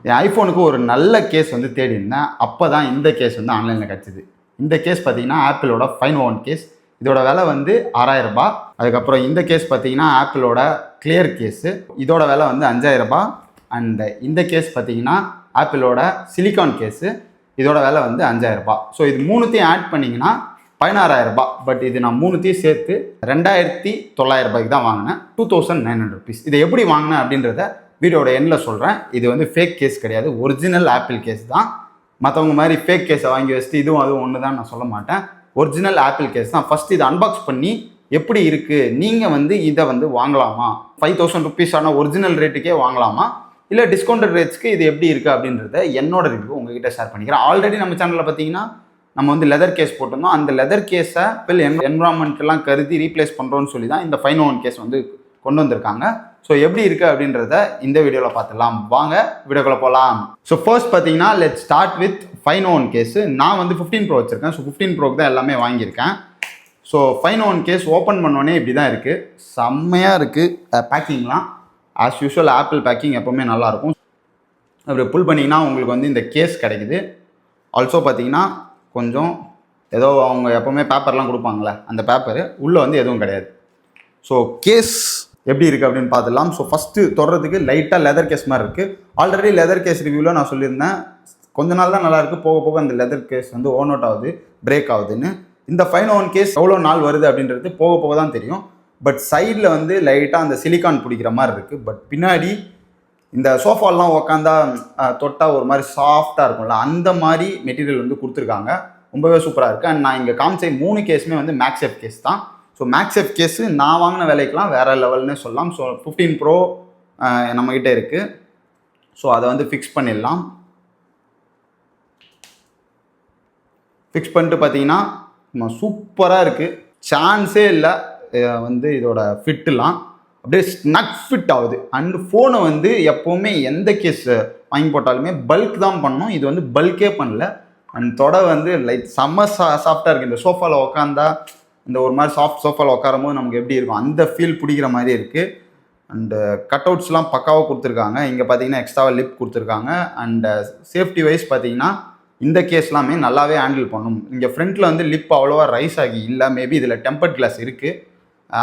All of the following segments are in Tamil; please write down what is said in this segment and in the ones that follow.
என் ஐஃபோனுக்கு ஒரு நல்ல கேஸ் வந்து தேடி இருந்தேன். அப்போ தான் இந்த கேஸ் வந்து ஆன்லைனில் கிடச்சிது. இந்த கேஸ் பார்த்தீங்கன்னா ஆப்பிளோட 501 கேஸ். இதோட விலை வந்து 6000 ரூபாய். அதுக்கப்புறம் இந்த கேஸ் பார்த்தீங்கன்னா ஆப்பிளோட கிளியர் கேஸு. இதோட விலை வந்து 5000 ரூபாய். அண்ட் இந்த கேஸ் பார்த்தீங்கன்னா ஆப்பிளோட சிலிக்கான் கேஸு. இதோட விலை வந்து 5000 ரூபாய். ஸோ இது மூணுத்தையும் ஆட் பண்ணிங்கன்னா 16000 ரூபாய். பட் இது நான் மூணுத்தையும் சேர்த்து 2900 ரூபாய்க்கு தான் வாங்கினேன். 2900 rupees. இதை எப்படி வாங்கினேன் அப்படின்றத வீடியோட எண்டில் சொல்கிறேன். இது வந்து ஃபேக் கேஸ் கிடையாது, ஒரிஜினல் ஆப்பிள் கேஸ் தான். மற்றவங்க மாதிரி ஃபேக் கேஸை வாங்கி வச்சுட்டு அதுவும் ஒன்று தான் நான் சொல்ல மாட்டேன். ஒரிஜினல் ஆப்பிள் கேஸ் தான். ஃபஸ்ட்டு இதை அன்பாக்ஸ் பண்ணி எப்படி இருக்குது, நீங்கள் வந்து இதை வந்து வாங்கலாமா, 5000 rupees ஆனால் ஒரிஜினல் ரேட்டுக்கே வாங்கலாமா, இல்லை டிஸ்கவுண்டட் ரேட்ஸ்க்கு இது எப்படி இருக்குது அப்படின்றத என்னோட ரிவ்யூ உங்ககிட்ட ஷேர் பண்ணிக்கிறேன். ஆல்ரெடி நம்ம சேனலில் பார்த்தீங்கன்னா நம்ம வந்து லெதர் கேஸ் போட்டிருந்தோம். அந்த லெதர் கேஸை என்விரான்மெண்ட்லாம் கருதி ரீப்ளேஸ் பண்ணுறோன்னு சொல்லி தான் இந்த 501 கேஸ் வந்து கொண்டு வந்திருக்காங்க. ஸோ எப்படி இருக்குது அப்படின்றத இந்த வீடியோவில் பார்த்துடலாம். வாங்க வீடியோக்குள்ளே போகலாம். ஸோ ஃபர்ஸ்ட் பார்த்தீங்கன்னா லெட் ஸ்டார்ட் வித் 501 கேஸு. நான் வந்து 15 Pro வச்சுருக்கேன். ஸோ 15 Proக்கு தான் எல்லாமே வாங்கியிருக்கேன். ஸோ 501 கேஸ் ஓப்பன் பண்ணோடனே இப்படி தான் இருக்குது. செம்மையாக இருக்குது பேக்கிங்லாம். ஆஸ் யூஷுவல் ஆப்பிள் பேக்கிங் எப்போவுமே நல்லாயிருக்கும். அப்படி புல் பண்ணிங்கன்னா உங்களுக்கு வந்து இந்த கேஸ் கிடைக்குது. ஆல்சோ பார்த்தீங்கன்னா கொஞ்சம் ஏதோ அவங்க எப்போவுமே பேப்பர்லாம் கொடுப்பாங்களே, அந்த பேப்பரு உள்ளே வந்து எதுவும் கிடையாது. ஸோ கேஸ் எப்படி இருக்குது அப்படின்னு பார்த்துடலாம். ஸோ ஃபஸ்ட்டு தொடர்றதுக்கு லைட்டாக லெதர் கேஸ் மாதிரி இருக்குது. ஆல்ரெடி லெதர் கேஸ் ரிவ்யூவில் நான் சொல்லியிருந்தேன், கொஞ்ச நாள் தான் நல்லாயிருக்கு, போக போக அந்த லெதர் கேஸ் வந்து ஓன் அவுட் ஆகுது, பிரேக் ஆகுதுன்னு. இந்த 501 கேஸ் எவ்வளோ நாள் வருது அப்படின்றது போக போக தான் தெரியும். பட் சைடில் வந்து லைட்டாக அந்த சிலிக்கான் பிடிக்கிற மாதிரி இருக்குது. பட் பின்னாடி இந்த சோஃபாலாம் உக்காந்தா தொட்டால் ஒரு மாதிரி சாஃப்டாக இருக்கும்ல, அந்த மாதிரி மெட்டீரியல் வந்து கொடுத்துருக்காங்க. ரொம்பவே சூப்பராக இருக்குது. அண்ட் நான் இங்கே காமிச்ச 3 கேஸுமே வந்து மேக்ஸெஃப் கேஸ் தான். ஸோ மேக்ஸெஃப் கேஸு நான் வாங்கின விலைக்கெலாம் வேறு லெவல்னு சொல்லலாம். ஸோ 15 Pro நம்மக்கிட்ட இருக்குது. ஸோ அதை வந்து ஃபிக்ஸ் பண்ணிடலாம். ஃபிக்ஸ் பண்ணிட்டு பார்த்தீங்கன்னா சூப்பராக இருக்குது, சான்ஸே இல்லை. வந்து இதோட ஃபிட்டுலாம் அப்படியே ஸ்னக் ஃபிட் ஆகுது. அண்டு ஃபோனை வந்து எப்போவுமே எந்த கேஸ் வாங்கி போட்டாலுமே பல்க் தான் பண்ணணும். இது வந்து பல்கே பண்ணல. அண்ட் தொடை வந்து லைட் செம்ம சாஃப்டாக இருக்குது. இந்த சோஃபாவில் உக்காந்தா இந்த ஒரு மாதிரி சாஃப்ட் சோஃபாவில் உட்காரும் போது நமக்கு எப்படி இருக்கும் அந்த ஃபீல் பிடிக்கிற மாதிரி இருக்குது. அண்டு கட் அவுட்ஸ்லாம் பக்காவாக கொடுத்துருக்காங்க. இங்கே பார்த்தீங்கன்னா எக்ஸ்ட்ராவாக லிப் கொடுத்துருக்காங்க. அண்டு சேஃப்டி வைஸ் பார்த்தீங்கன்னா இந்த கேஸ்லாமே நல்லாவே ஹேண்டில் பண்ணும். இங்கே ஃப்ரண்ட்டில் வந்து லிப் அவ்வளோவா ரைஸ் ஆகி இல்லை, மேபி இதில் டெம்பர்ட் கிளாஸ் இருக்குது,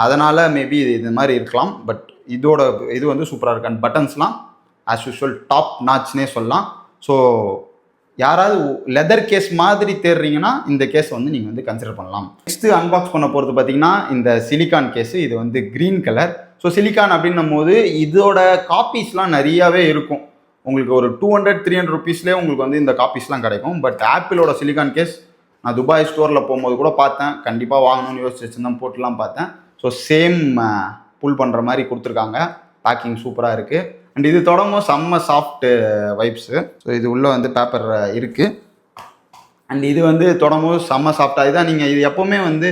அதனால் மேபி இது மாதிரி இருக்கலாம். பட் இதோட இது வந்து சூப்பராக இருக்குது. அண்ட் பட்டன்ஸ்லாம் ஆஸ் யூஷுவல் டாப் நாச்னே சொல்லலாம். ஸோ யாராவது லெதர் கேஸ் மாதிரி தேடுறீங்கன்னா இந்த கேஸ் வந்து நீங்கள் வந்து கன்சிடர் பண்ணலாம். நெக்ஸ்ட்டு அன்பாக்ஸ் பண்ண போகிறது பார்த்தீங்கன்னா இந்த சிலிக்கான் கேஸு. இது வந்து க்ரீன் கலர். ஸோ சிலிக்கான் அப்படின்னும் போது இதோட காப்பீஸ்லாம் நிறையாவே இருக்கும். உங்களுக்கு ஒரு 200-300 rupeesலேயே உங்களுக்கு வந்து இந்த காப்பீஸ்லாம் கிடைக்கும். பட் ஆப்பிளோட சிலிக்கான் கேஸ் நான் துபாய் ஸ்டோரில் போகும்போது கூட பார்த்தேன். கண்டிப்பாக வாங்கணும்னு யோசிச்சு வச்சுருந்தேன், போட்டுலாம் பார்த்தேன். ஸோ சேம் புல் பண்ணுற மாதிரி கொடுத்துருக்காங்க. பேக்கிங் சூப்பராக இருக்குது. அண்ட் இது தொடங்கும் செம்ம சாஃப்ட் வைப்ஸு. ஸோ இது உள்ளே வந்து பேப்பர் இருக்குது. அண்ட் இது வந்து தொடங்கும் செம்ம சாஃப்டாக. இதான் நீங்கள் இது எப்போவுமே வந்து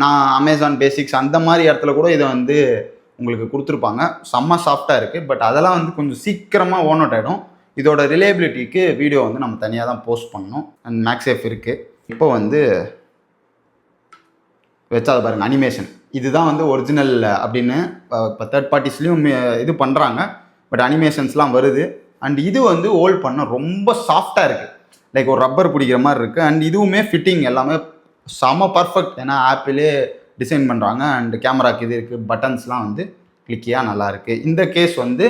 நான் அமேசான் பேசிக்ஸ் அந்த மாதிரி இடத்துல கூட இதை வந்து உங்களுக்கு கொடுத்துருப்பாங்க. செம்ம சாஃப்டாக இருக்குது. பட் அதெல்லாம் வந்து கொஞ்சம் சீக்கிரமாக ஓன் அவுட் ஆகிடும். இதோட ரிலேபிலிட்டிக்கு வீடியோ வந்து நம்ம தனியாக தான் போஸ்ட் பண்ணணும். அண்ட் மேக்ஸேஃப் இருக்குது. இப்போ வந்து வச்சாத பாருங்கள் அனிமேஷன். இதுதான் வந்து ஒரிஜினல் அப்படின்னு இப்போ தேர்ட் பார்ட்டிஸ்லேயும் இது பண்ணுறாங்க. பட் அனிமேஷன்ஸ்லாம் வருது. அண்ட் இது வந்து ஹோல்ட் பண்ண ரொம்ப சாஃப்டாக இருக்குது, லைக் ஒரு ரப்பர் பிடிக்கிற மாதிரி இருக்குது. அண்ட் இதுவுமே ஃபிட்டிங் எல்லாமே செம பர்ஃபெக்ட். ஏன்னா ஆப்பிளே டிசைன் பண்ணுறாங்க. அண்ட் கேமராக்கு இது இருக்குது, பட்டன்ஸ்லாம் வந்து கிளிக்கியாக நல்லாயிருக்கு. இந்த கேஸ் வந்து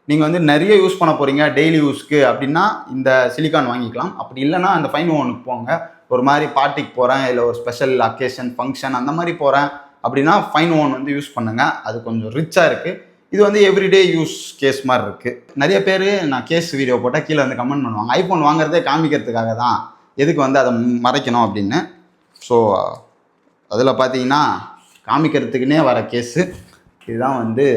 நீங்கள் வந்து நிறைய யூஸ் பண்ண போகிறீங்க டெய்லி யூஸ்க்கு அப்படின்னா இந்த சிலிக்கான் வாங்கிக்கலாம். அப்படி இல்லைனா அந்த 501க்கு போங்க. ஒரு மாதிரி பார்ட்டிக்கு போகிறேன், இல்லை ஒரு ஸ்பெஷல் அக்கேஷன் ஃபங்க்ஷன் அந்த மாதிரி போகிறேன் அப்படின்னா 501 வந்து யூஸ் பண்ணுங்கள். அது கொஞ்சம் ரிச்சாக இருக்குது. இது வந்து எவ்ரிடே யூஸ் கேஸ் மாதிரி இருக்குது. நிறைய பேர் நான் கேஸ் வீடியோ போட்டால் கீழே வந்து கமெண்ட் பண்ணுவாங்க, ஐஃபோன் வாங்குறதே காமிக்கிறதுக்காக தான், எதுக்கு வந்து அதை மறைக்கணும் அப்படின்னு. ஸோ அதில் பார்த்தீங்கன்னா காமிக்கிறதுக்குன்னே வர கேஸு இதுதான். வந்து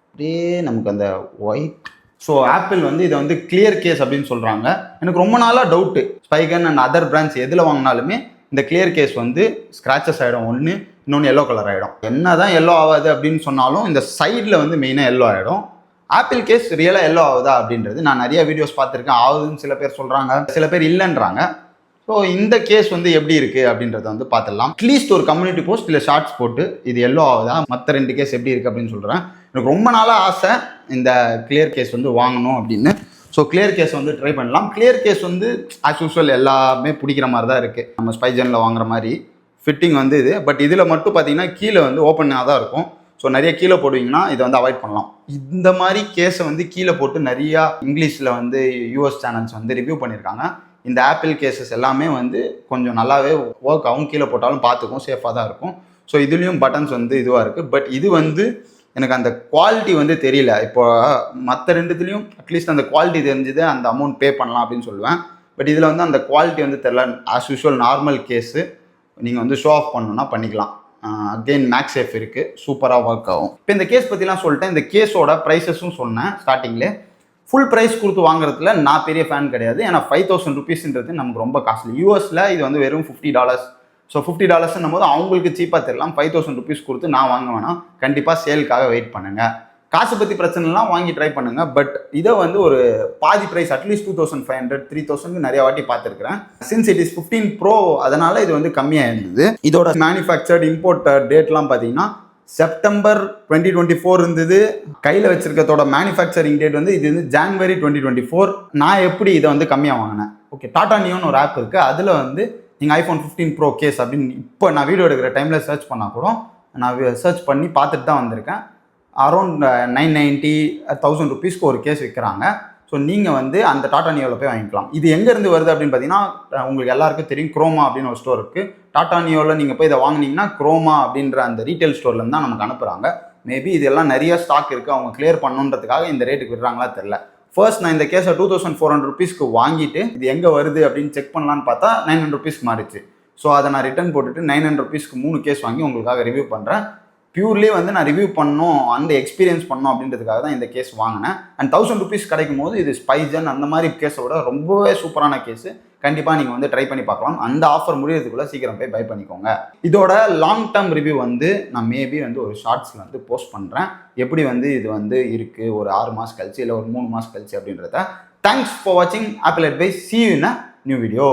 அப்படியே நமக்கு அந்த ஒயிட். ஸோ ஆப்பிள் வந்து இதை வந்து கிளியர் கேஸ் அப்படின்னு சொல்கிறாங்க. எனக்கு ரொம்ப நாளாக டவுட்டு, ஸ்பைகன் அண்ட் அதர் பிராண்ட்ஸ் எதில் வாங்கினாலுமே இந்த கிளியர் கேஸ் வந்து ஸ்க்ராச்சஸ் ஆகிடும் ஒன்று, இன்னொன்று எல்லோ கலர் ஆகிடும். என்ன தான் எல்லோ ஆகாது அப்படின்னு சொன்னாலும் இந்த சைடில் வந்து மெயினாக எல்லோ ஆகிடும். ஆப்பிள் கேஸ் ரியலாக எல்லோ ஆகுதா அப்படின்றது நான் நிறைய வீடியோஸ் பார்த்துருக்கேன். ஆகுதுன்னு சில பேர் சொல்கிறாங்க, சில பேர் இல்லைன்றாங்க. ஸோ இந்த கேஸ் வந்து எப்படி இருக்குது அப்படின்றத வந்து பார்த்துடலாம். அட்லீஸ்ட் ஒரு கம்யூனிட்டி போஸ்ட் இல்லை ஷார்ட்ஸ் போட்டு இது எல்லோ ஆகுதா, மற்ற 2 கேஸ் எப்படி இருக்குது அப்படின்னு சொல்கிறேன். எனக்கு ரொம்ப நாளாக ஆசை இந்த கிளியர் கேஸ் வந்து வாங்கணும் அப்படின்னு. ஸோ கிளியர் கேஸ் வந்து ட்ரை பண்ணலாம். கிளியர் கேஸ் வந்து ஆஸ் யூஸ்வல் எல்லாமே பிடிக்கிற மாதிரி தான் இருக்குது, நம்ம ஸ்பைஜனில் வாங்குற மாதிரி ஃபிட்டிங் வந்து இது. பட் இதில் மட்டும் பார்த்தீங்கன்னா கீழே வந்து ஓப்பனாக தான் இருக்கும். ஸோ நிறைய கீழே போடுவீங்கன்னா இதை வந்து அவாய்ட் பண்ணலாம். இந்த மாதிரி கேஸை வந்து கீழே போட்டு நிறையா இங்கிலீஷில் வந்து யூஎஸ் சேனல்ஸ் வந்து ரிவ்யூ பண்ணியிருக்காங்க. இந்த ஆப்பிள் கேசஸ் எல்லாமே வந்து கொஞ்சம் நல்லாவே ஒர்க் ஆகும், கீழே போட்டாலும் பார்த்துக்கும், சேஃபாக தான் இருக்கும். ஸோ இதுலேயும் பட்டன்ஸ் வந்து இதுவாக இருக்குது. பட் இது வந்து எனக்கு அந்த குவாலிட்டி வந்து தெரியல. இப்போ மற்ற ரெண்டுத்துலேயும் அட்லீஸ்ட் அந்த குவாலிட்டி தெரிஞ்சது, அந்த அமௌண்ட் பே பண்ணலாம் அப்படின்னு சொல்லுவேன். பட் இதில் வந்து அந்த குவாலிட்டி வந்து தெரியல. ஆஸ் யூஸ்வல் நார்மல் கேஸு நீங்கள் வந்து ஷோ ஆஃப் பண்ணணுன்னா பண்ணிக்கலாம். அகெயின் மேக்ஸேஃப் இருக்குது, சூப்பராக ஒர்க் ஆகும். இப்போ இந்த கேஸ் பற்றிலாம் சொல்லிட்டேன். இந்த கேஸோட ப்ரைஸஸும் சொன்னேன் ஸ்டார்டிங்லே. ஃபுல் ப்ரைஸ் கொடுத்து வாங்குறதுல நான் பெரிய ஃபேன் கிடையாது. ஏன்னா 5000 ருபீஸ்ன்றது நமக்கு ரொம்ப காஸ்ட்லி. யூஎஸில் இது வந்து வெறும் $50. ஸோ $50 போது அவங்களுக்கு சீப்பாக தெரியலாம். 5000 ருபீஸ் கொடுத்து நான் வாங்க வேணாம். கண்டிப்பாக சேலுக்காக வெயிட் பண்ணுங்கள். காசு பற்றி பிரச்சனைலாம் வாங்கி ட்ரை பண்ணுங்கள். பட் இதை வந்து ஒரு பாதி ப்ரைஸ் அட்லீஸ்ட் 2500 3000 நிறைய வாட்டி பார்த்துருக்கிறேன். சின்ஸ் இட் இஸ் 15 Pro, அதனால் இது வந்து கம்மியாக இருந்தது. இதோட மேனுஃபேக்சர்ட் இம்போர்ட் டேட்லாம் பார்த்தீங்கன்னா செப்டம்பர் 2024 இருந்தது. கையில் வச்சிருக்கிறதோட மேனுஃபேக்சரிங் டேட் வந்து இது வந்து ஜான்வரி 2024. நான் எப்படி இதை வந்து கம்மியாக வாங்கினேன்? ஓகே, டாடா நியோன்னு ஒரு ஆப் இருக்குது. அதில் வந்து நீங்கள் iPhone 15 Pro கேஸ் அப்படின்னு இப்போ நான் வீடியோ எடுக்கிற டைமில் சர்ச் பண்ணால் கூட நான் சர்ச் பண்ணி பார்த்துட்டு தான் வந்திருக்கேன். அரௌண்ட் 990 1000 ருபீஸ்க்கு ஒரு கேஸ் விற்கிறாங்க. ஸோ நீங்கள் வந்து அந்த டாடா நியோவில் போய் வாங்கிக்கலாம். இது எங்கேருந்து வருது அப்படின்னு பார்த்தீங்கன்னா உங்களுக்கு எல்லாருக்கும் தெரியும், குரோமா அப்படின்னு ஒரு ஸ்டோர் இருக்குது. டாடா நியோவில் நீங்கள் போய் இதை வாங்கினீங்கன்னா குரோமா அப்படின்ற அந்த ரீட்டைல் ஸ்டோர்லேருந்து தான் நமக்கு அனுப்புகிறாங்க. மேபி இதெல்லாம் நிறைய ஸ்டாக் இருக்குது, அவங்க கிளியர் பண்ணுன்றதுக்காக இந்த ரேட்டுக்கு விடுறாங்களா தெரில. ஃபர்ஸ்ட் நான் இந்த கேஸை 2400 ருபீஸ்க்கு வாங்கிட்டு இது எங்கே வருது அப்படின்னு செக் பண்ணலான்னு பார்த்தா 900 ருபீஸ்க்கு மாறிச்சு. ஸோ அதை நான் ரிட்டர்ன் போட்டுட்டு 900 ருபீஸ்க்கு 3 கேஸ் வாங்கி உங்களுக்காக ரிவ்யூ பண்ணுறேன். பியூர்லி வந்து நான் ரிவ்யூ பண்ணணும், அந்த எக்ஸ்பீரியன்ஸ் பண்ணணும் அப்படின்றதுக்காக தான் இந்த கேஸ் வாங்கினேன். அண்ட் 1000 ருபீஸ் கிடைக்கும் போது இது ஸ்பைஜன் அந்த மாதிரி கேஸை விட ரொம்பவே சூப்பரான கேஸு. கண்டிப்பாக நீங்கள் வந்து ட்ரை பண்ணி பார்க்கலாம். அந்த ஆஃபர் முடியறதுக்குள்ளே சீக்கிரம் போய் பை பண்ணிக்கோங்க. இதோட லாங் டேர்ம் ரிவ்யூ வந்து நான் மேபி வந்து ஒரு ஷார்ட்ஸில் வந்து போஸ்ட் பண்ணுறேன். எப்படி வந்து இது வந்து இருக்குது ஒரு 6 மாதம் கழிச்சு இல்லை ஒரு 3 மாதம் கழிச்சு அப்படின்றத. தேங்க்ஸ் ஃபார் வாட்சிங் apple advice. See you in a new video.